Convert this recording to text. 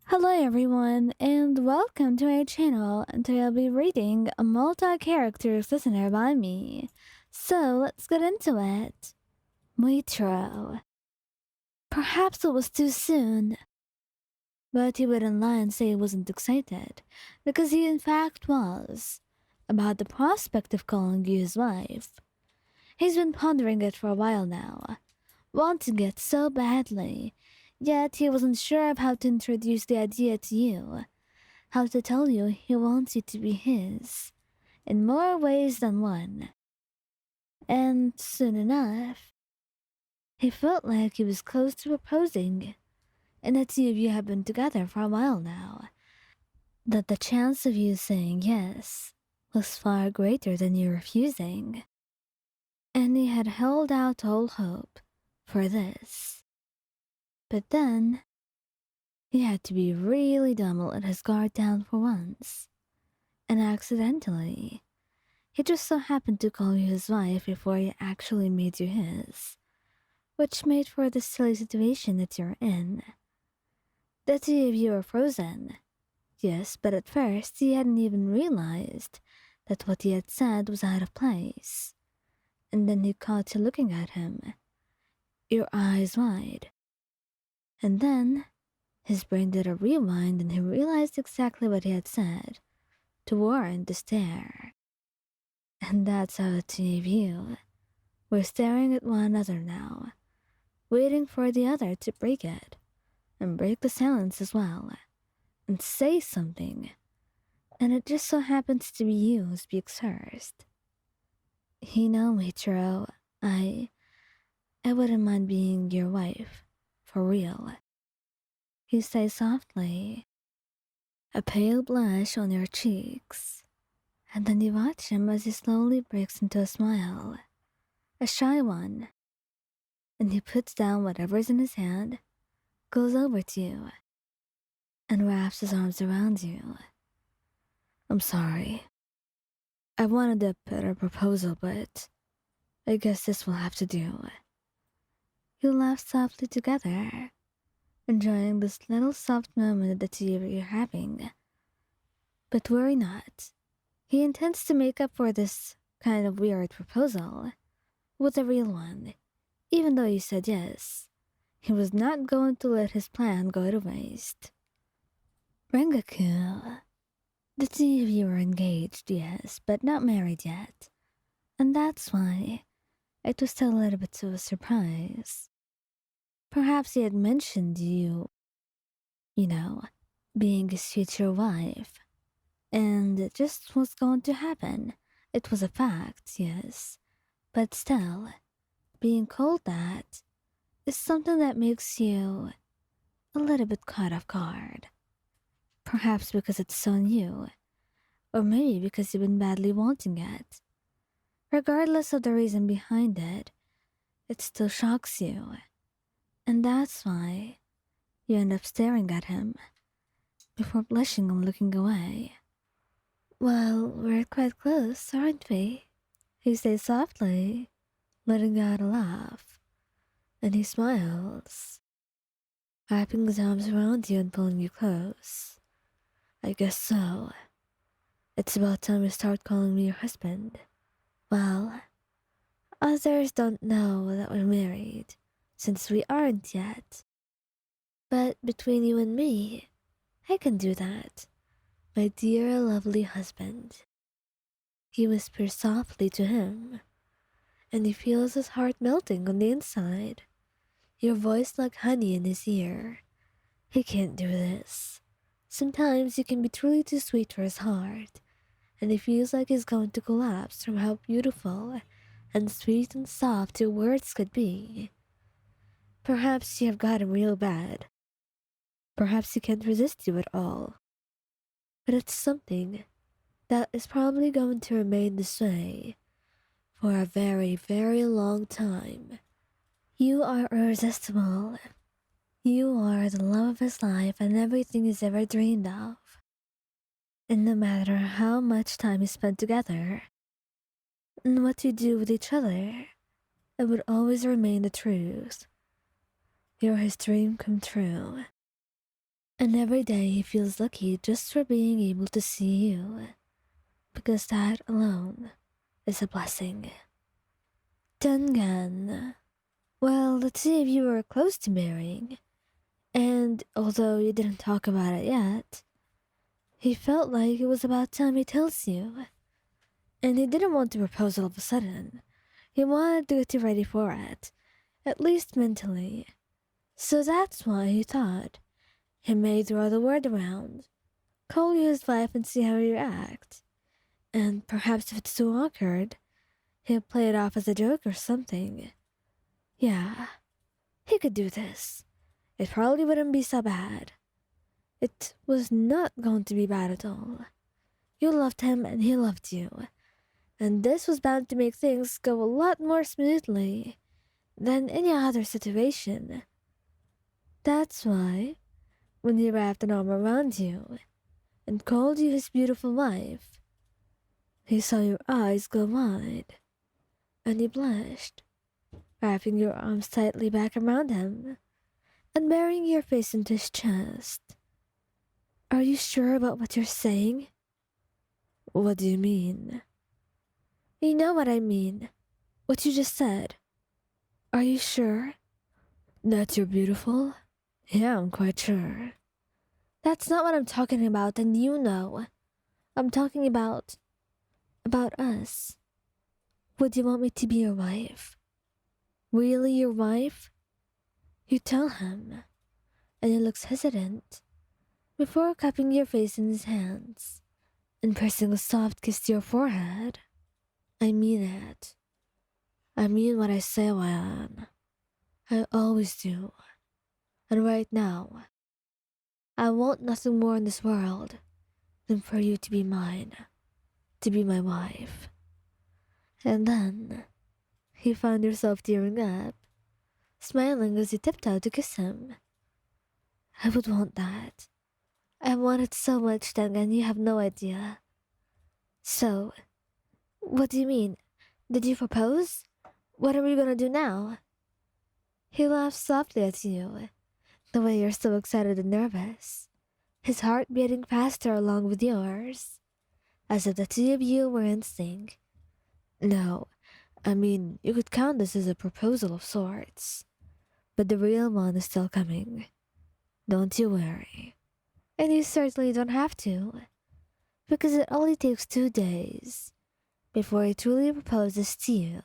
Hello everyone, and welcome to my channel, and today I'll be reading a multi-character listener by me. So let's get into it. Muichirou. Perhaps it was too soon, but he wouldn't lie and say he wasn't excited, because he in fact was, about the prospect of calling you his wife. He's been pondering it for a while now, wanting it so badly, yet he wasn't sure of how to introduce the idea to you. How to tell you he wants you to be his, in more ways than one. And soon enough, he felt like he was close to proposing, and the two of you have been together for a while now. That the chance of you saying yes was far greater than you refusing. And he had held out all hope for this. But then, he had to be really dumb and let his guard down for once. And accidentally, he just so happened to call you his wife before he actually made you his, which made for the silly situation that you're in. The two of you are frozen. Yes, but at first he hadn't even realized that what he had said was out of place. And then he caught you looking at him, your eyes wide. And then his brain did a rewind and he realized exactly what he had said to warrant the stare. And that's how the two of you were staring at one another now, waiting for the other to break it, and break the silence as well, and say something. And it just so happens to be you who speaks first. You know, Muichirou, I wouldn't mind being your wife, for real. You say softly, a pale blush on your cheeks, and then you watch him as he slowly breaks into a smile, a shy one, and he puts down whatever's in his hand, goes over to you, and wraps his arms around you. I'm sorry. I wanted a better proposal, but I guess this will have to do. You laugh softly together, enjoying this little soft moment that the two of you are having. But worry not. He intends to make up for this kind of weird proposal with a real one. Even though you said yes, he was not going to let his plan go to waste. Rengoku. The two of you are engaged, yes, but not married yet. And that's why it was still a little bit of a surprise. Perhaps he had mentioned you know, being his future wife. And it just was going to happen. It was a fact, yes. But still, being called that is something that makes you a little bit caught off guard. Perhaps because it's so new, or maybe because you've been badly wanting it. Regardless of the reason behind it, it still shocks you. And that's why you end up staring at him before blushing and looking away. Well, we're quite close, aren't we? He says softly, letting out a laugh, and he smiles, wrapping his arms around you and pulling you close. I guess so. It's about time you start calling me your husband. Well, others don't know that we're married, since we aren't yet. But between you and me, I can do that, my dear lovely husband. He whispers softly to him, and he feels his heart melting on the inside, your voice like honey in his ear. He can't do this. Sometimes you can be truly too sweet for his heart, and he feels like he's going to collapse from how beautiful and sweet and soft your words could be. Perhaps you have got him real bad. Perhaps he can't resist you at all. But it's something that is probably going to remain this way for a very, very long time. You are irresistible. You are the love of his life and everything he's ever dreamed of. And no matter how much time you spend together, and what you do with each other, it would always remain the truth. You're his dream come true. And every day he feels lucky just for being able to see you, because that alone is a blessing. Tengen. Well, the two of you were close to marrying, and although you didn't talk about it yet, he felt like it was about time he tells you. And he didn't want to propose all of a sudden. He wanted to get you ready for it, at least mentally. So that's why he thought he may throw the word around, call you his wife and see how you react. And perhaps if it's too awkward, he'll play it off as a joke or something. Yeah, he could do this. It probably wouldn't be so bad. It was not going to be bad at all. You loved him and he loved you. And this was bound to make things go a lot more smoothly than any other situation. That's why, when he wrapped an arm around you and called you his beautiful wife, he saw your eyes go wide, and he blushed, wrapping your arms tightly back around him and burying your face into his chest. Are you sure about what you're saying? What do you mean? You know what I mean. What you just said. Are you sure? That you're beautiful? Yeah, I'm quite sure. That's not what I'm talking about, and you know. I'm talking about us. Would you want me to be your wife? Really your wife? You tell him, and he looks hesitant, before cupping your face in his hands and pressing a soft kiss to your forehead. I mean it. I mean what I say, Ryan. I always do. And right now, I want nothing more in this world than for you to be mine, to be my wife. And then, he found herself tearing up, smiling as he tiptoed to kiss him. I would want that. I want it so much, Tengen, you have no idea. So, what do you mean? Did you propose? What are we gonna do now? He laughs softly at you, the way you're so excited and nervous, his heart beating faster along with yours, as if the two of you were in sync. No, I mean, you could count this as a proposal of sorts, but the real one is still coming. Don't you worry. And you certainly don't have to, because it only takes 2 days before he truly proposes to you.